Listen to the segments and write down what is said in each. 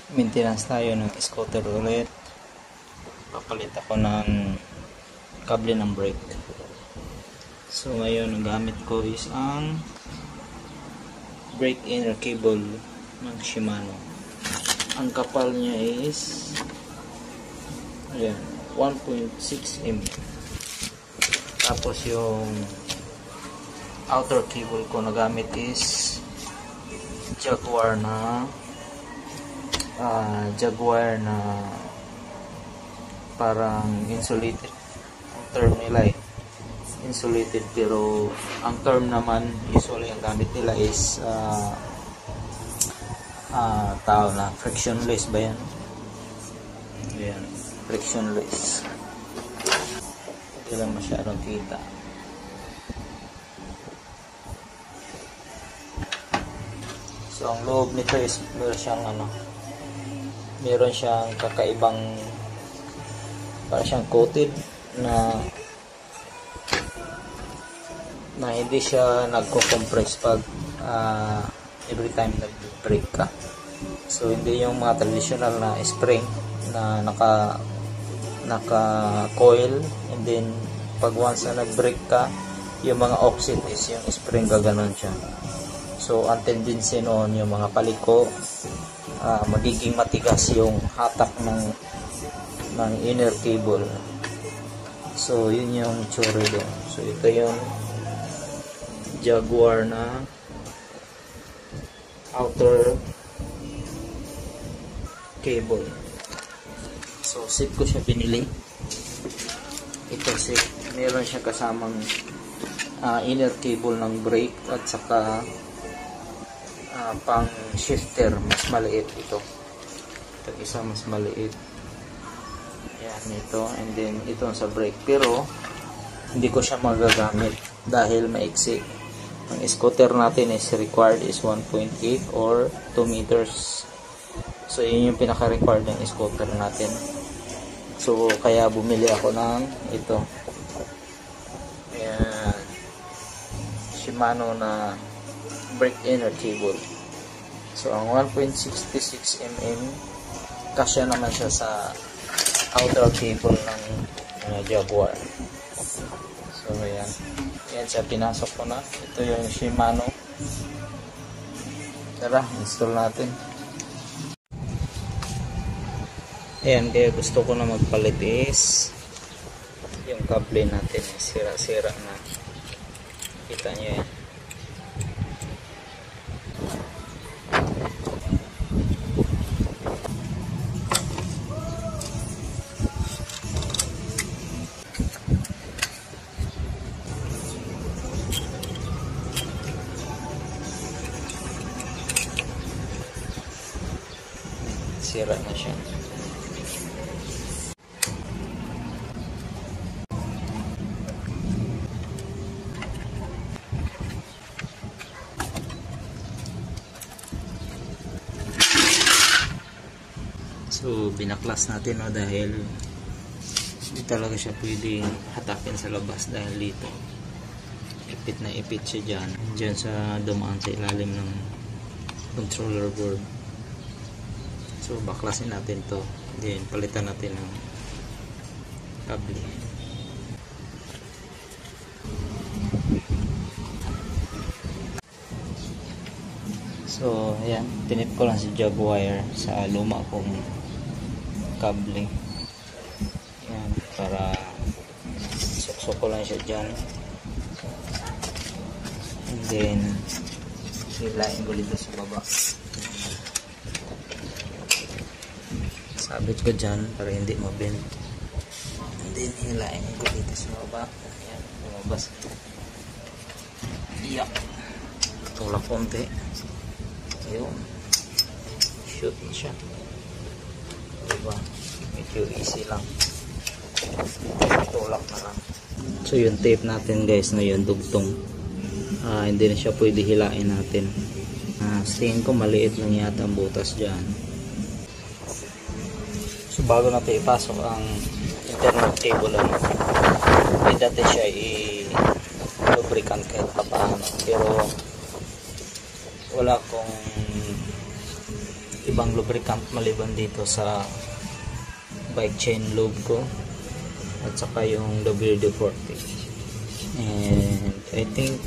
Maintenance tayo ng scooter ulit. Papalit ako ng kable ng brake. So ngayon ang gamit ko is ang brake inner cable ng Shimano. Ang kapal niya is ayan, 1.6 mm. Tapos yung outer cable ko na gamit is Jaguar na parang insulated. Ang term nila insulated, pero ang term naman usually ang gamit nila is tao na frictionless ba yan? Ayan, frictionless. Hindi lang masyadong kita. So ang loob nito is meron siyang kakaibang, para siyang coated na hindi siya nagko-compress pag every time nag-brake ka. So hindi yung mga traditional na spring na naka-coil, and then pag once na nag-brake ka, yung mga offset is yung spring gaganon siya. So ang tendency noon, yung mga paliko, magiging matigas yung hatak ng inner cable. So yun yung tsura doon. So ito yung Jaguar na outer cable. So set ko siya binili. Ito set, meron siya kasamang inner cable ng brake at saka pang shifter mas maliit ito. Ito isa mas maliit. Yan ito, and then ito sa brake, pero hindi ko siya magagamit dahil maiksi. Ang scooter natin is required is 1.8 or 2 meters. So yun yung pinaka-required ng scooter natin. So kaya bumili ako ng ito. Ayan, Shimano na brake inner cable. So ang 1.66 mm kasya naman siya sa outer cable ng Jaguar. So ayan, yan siya, pinasok ko na. Ito yung Shimano. Tara, install natin. Ayan, kaya gusto ko na magpalit is yung kable natin sira-sira na. Kita nyo yan. Sira na siya. So binaklas natin dahil hindi talaga siya pwede hatakin sa labas, dahil dito ipit na ipit siya dyan sa dumaan sa ilalim ng controller board. So baklasin natin to, then palitan natin ng kable. So ayan, tinip ko lang si Jaguar sa luma kong kable. Ayan, para suksok ko lang siya dyan, and then hilain ko dito sa baba. Sabit ko dyan para hindi mabend, and then hilain ko dito sa baba. Ayan, lumabas. Iyak, tulak konti. Ayun, shoot na siya, diba? Medyo easy lang, tulak na lang. So yung tape natin guys na yun dugtong, hindi na siya pwede hilain natin. Tingin ko maliit lang yata ang butas dyan. So bago natin ipasok ang internal cable, dati siya i-lubricant kahit paano, pero wala akong ibang lubricant maliban dito sa bike chain lube ko at saka yung WD-40. And I think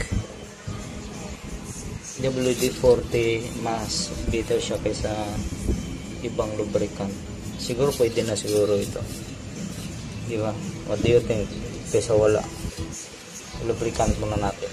WD-40 mas better siya kaysa ibang lubricant. Siguro pwede na siguro ito, di ba? What do you think? Kaysa wala, lubricant muna natin.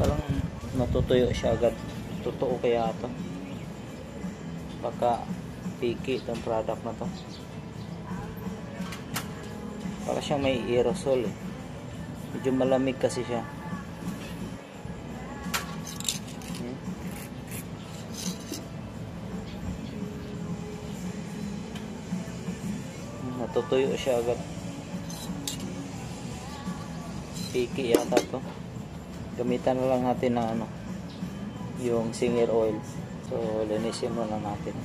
Parang natutuyo siya agad. Totoo kaya ito? Baka piki itong product na to. Para siyang may aerosol eh. Medyo malamig kasi siya. Natutuyo siya agad. Piki yata to. Gamitan na lang natin ng ano, yung Singer oil. So linisin muna natin.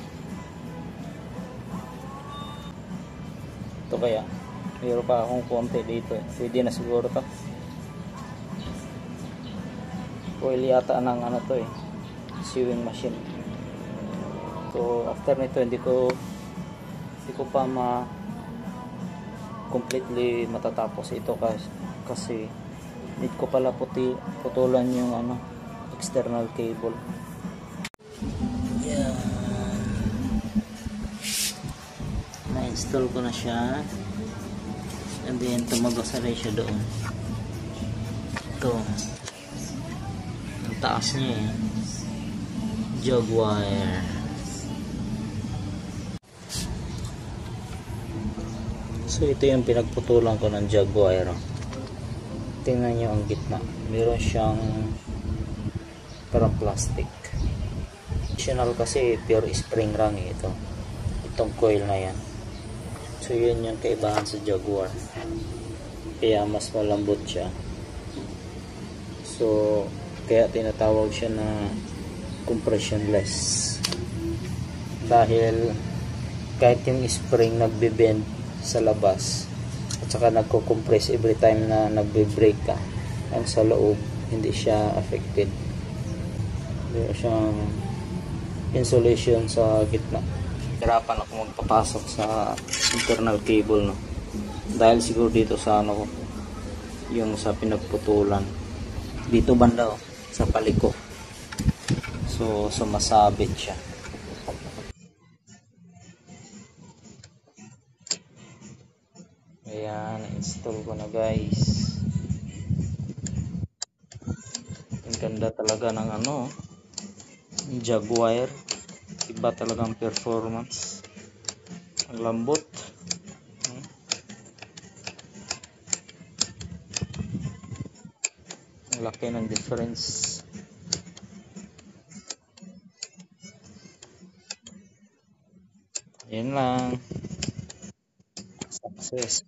Ito kaya mayroon pa akong konti dito. Pwede na siguro to. Oil yata ng ano to eh, sewing machine. So after nito hindi ko pa completely matatapos ito kasi need ko pala putulan yung ano, external cable. Yan. Na-install ko na siya. And then tumagos na rin siya doon. Ito. Ang taas niya eh. Jog wire. So ito yung pinagputulan ko ng jog wire. Tingnan nyo ang gitna, meron siyang parang plastic. Additional kasi pure spring rang ito, itong coil na yan. So yun yung kaibahan sa Jaguar, kaya mas malambot siya. So kaya tinatawag siya na compressionless, dahil kahit yung spring nagbe-bend sa labas at saka nagko-compress every time na nagbe-brake ka, ang sa loob hindi siya affected. Meron siyang insulation sa gitna. Hirapan ako magpapasok sa internal cable, no? Dahil siguro dito sa ano ko, yung sa pinagputulan dito banda sa paliko. So sumasabit siya. Ayan, install ko na guys. Ang ganda talaga ng ano, Jaguar. Iba talagang performance. Ang lambot. Ang laki ng difference. Ayan lang. Success.